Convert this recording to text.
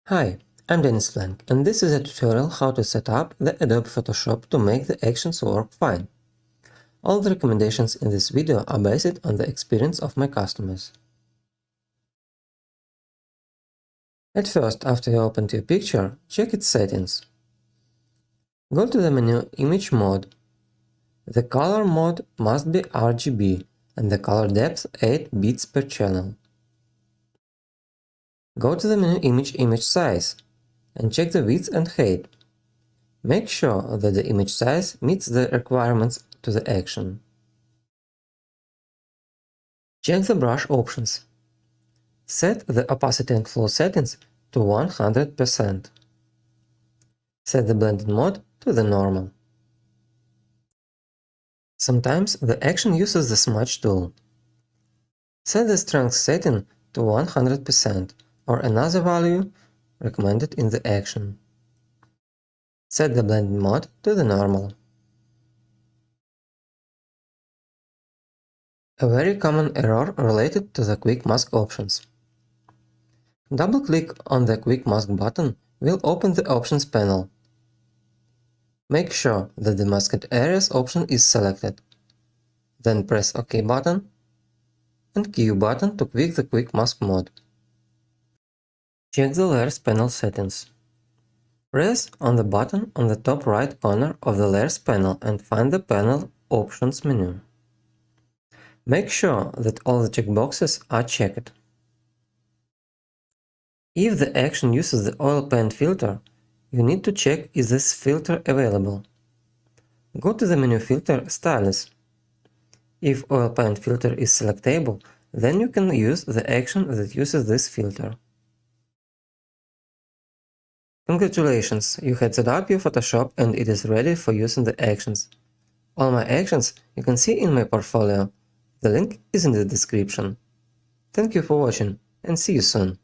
Hi, I'm Dennis Flank, and this is a tutorial how to set up the Adobe Photoshop to make the actions work fine. All the recommendations in this video are based on the experience of my customers. At first, after you open your picture, check its settings. Go to the menu Image Mode. The color mode must be RGB and the color depth 8 bits per channel. Go to the menu Image Size and check the width and height. Make sure that the image size meets the requirements to the action. Check the brush options. Set the opacity and flow settings to 100%. Set the blending mode to the normal. Sometimes the action uses the Smudge Tool. Set the strength setting to 100% or another value recommended in the action. Set the blending mode to the normal. A very common error related to the Quick Mask options. Double-click on the Quick Mask button will open the Options panel. Make sure that the Masked Areas option is selected. Then press OK button and Q button to quit the Quick Mask mode. Check the Layers panel settings. Press on the button on the top right corner of the Layers panel and find the Panel Options menu. Make sure that all the checkboxes are checked. If the action uses the oil paint filter, you need to check is this filter available. Go to the menu Filter Styles. If oil paint filter is selectable, then you can use the action that uses this filter. Congratulations, you had set up your Photoshop and it is ready for using the actions. All my actions you can see in my portfolio. The link is in the description. Thank you for watching and see you soon.